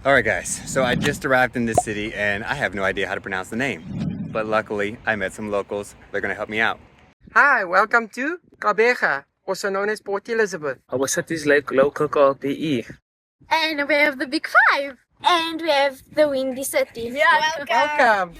Alright guys, so I just arrived in this city and I have no idea how to pronounce the name. But luckily, I met some locals. They're gonna help me out. Hi, welcome to Gqeberha, also known as Port Elizabeth. Our city is like local called PE. And we have the Big Five. And we have the Windy City. Yeah, welcome.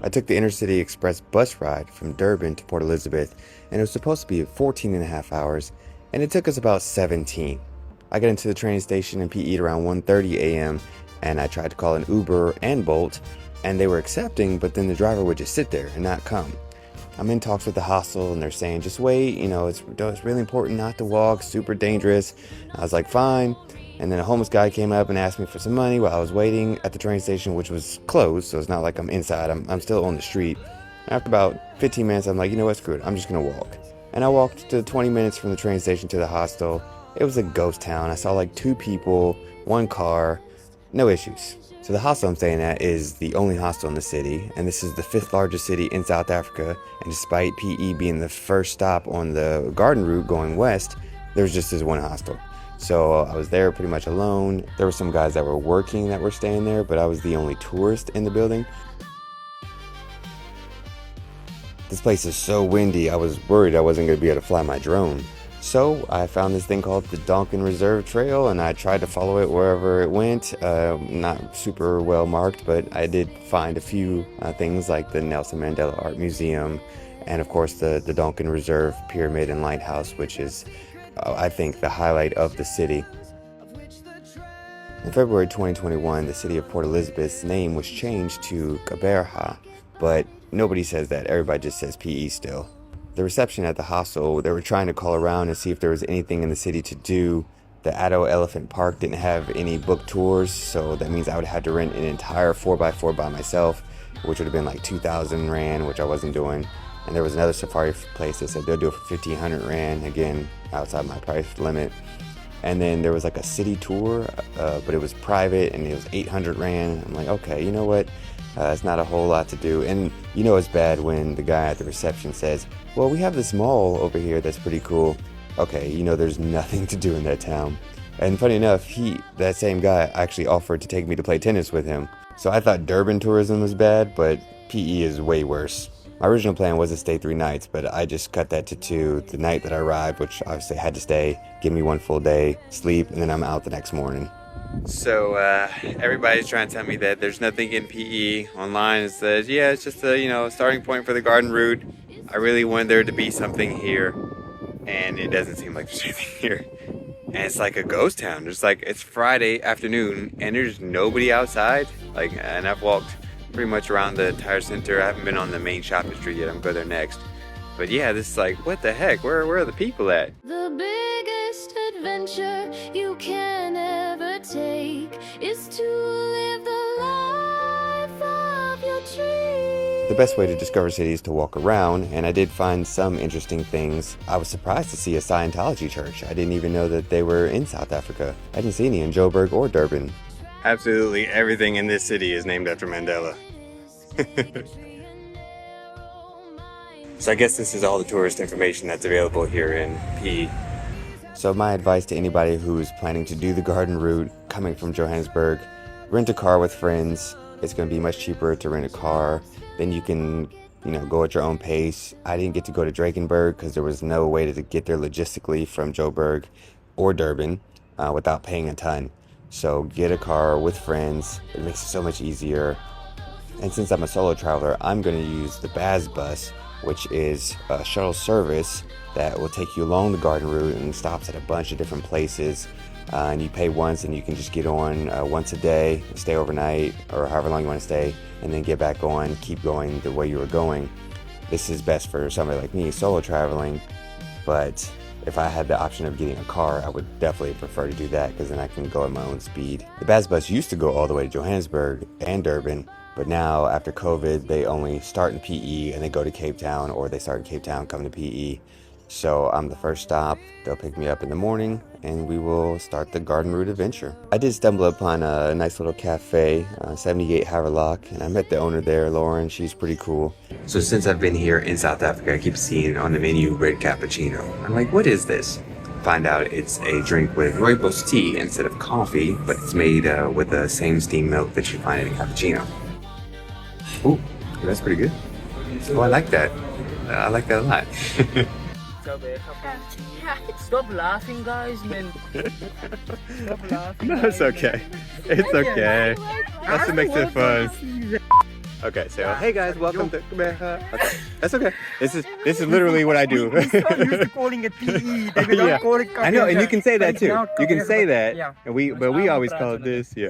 I took the Intercity Express bus ride from Durban to Port Elizabeth, and it was supposed to be 14 and a half hours, and it took us about 17. I got into the train station in PE at around 1:30 a.m., and I tried to call an Uber and Bolt, and they were accepting, but then the driver would just sit there and not come. I'm in talks with the hostel, and they're saying, just wait, it's really important not to walk, super dangerous. I was like, fine. And then a homeless guy came up and asked me for some money while I was waiting at the train station, which was closed, so it's not like I'm inside. I'm still on the street. After about 15 minutes, I'm like, you know what, screw it. I'm just going to walk. And I walked to 20 minutes from the train station to the hostel. It was a ghost town. I saw like 2 people, 1 car, no issues. So the hostel I'm staying at is the only hostel in the city, and this is the 5th largest city in South Africa. And despite PE being the first stop on the garden route going west, there's just this one hostel. So I was there pretty much alone. There were some guys that were working that were staying there, but I was the only tourist in the building. This place is so windy, I was worried I wasn't going to be able to fly my drone. So I found this thing called the Donkin Reserve Trail, and I tried to follow it wherever it went. Not super well marked, but I did find a few things like the Nelson Mandela Art Museum, and of course the Donkin Reserve Pyramid and Lighthouse, which is I think the highlight of the city. In February 2021, the city of Port Elizabeth's name was changed to Gqeberha, but nobody says that. Everybody just says PE still. The reception at the hostel, they were trying to call around and see if there was anything in the city to do. The Addo Elephant Park didn't have any book tours, so that means I would have to rent an entire 4x4 by myself, which would have been like 2,000 Rand, which I wasn't doing. And there was another safari place that said they'll do it for 1,500 Rand, again, outside my price limit. And then there was like a city tour, but it was private and it was 800 Rand. I'm like, okay, you know what? It's not a whole lot to do. And you know it's bad when the guy at the reception says, well, we have this mall over here that's pretty cool. Okay, you know there's nothing to do in that town. And funny enough, that same guy actually offered to take me to play tennis with him. So I thought Durban tourism was bad, but PE is way worse. My original plan was to stay 3 nights, but I just cut that to 2. The night that I arrived, which obviously had to stay, give me 1 full day, sleep, and then I'm out the next morning. So everybody's trying to tell me that there's nothing in PE. Online it says, yeah, it's just a starting point for the garden route. I really wanted there to be something here, and it doesn't seem like there's anything here. And it's like a ghost town. It's Friday afternoon, and there's nobody outside. And I've walked pretty much around the entire center. I haven't been on the main shopping street yet. I'm going there next. But yeah, this is like, what the heck? Where are the people at? The biggest adventure you can ever take is to live the life of your dreams. The best way to discover cities is to walk around, and I did find some interesting things. I was surprised to see a Scientology church. I didn't even know that they were in South Africa. I didn't see any in Joburg or Durban. Absolutely everything in this city is named after Mandela. So I guess this is all the tourist information that's available here in PE. So my advice to anybody who's planning to do the garden route coming from Johannesburg, rent a car with friends. It's going to be much cheaper to rent a car. Then you can, go at your own pace. I didn't get to go to Drakensberg because there was no way to get there logistically from Joburg or Durban without paying a ton. So get a car with friends. It makes it so much easier. And since I'm a solo traveler, I'm going to use the Baz bus, which is a shuttle service that will take you along the garden route and stops at a bunch of different places. And you pay once and you can just get on once a day, stay overnight or however long you want to stay, and then get back on, keep going the way you were going. This is best for somebody like me, solo traveling, but if I had the option of getting a car, I would definitely prefer to do that because then I can go at my own speed. The Baz bus used to go all the way to Johannesburg and Durban, but now after COVID, they only start in PE and they go to Cape Town, or they start in Cape Town, come to PE. So I'm the first stop. They'll pick me up in the morning and we will start the garden route adventure. I did stumble upon a nice little cafe, 78 Haverlock, and I met the owner there, Lauren. She's pretty cool. So since I've been here in South Africa, I keep seeing on the menu red cappuccino. I'm like, what is this? Find out it's a drink with rooibos tea instead of coffee, but it's made with the same steamed milk that you find in a cappuccino. Ooh, that's pretty good. Oh, I like that. I like that a lot. Stop laughing, guys, man. Stop laughing. No, it's okay. It's okay. That's what makes it fun. Okay, so hey guys, welcome to Gqeberha. Okay, that's okay. This is literally what I do. We so used to calling it PE. They don't call it I know, and you can say that too. Now You can say that, Yeah. and we always call it this. Yeah.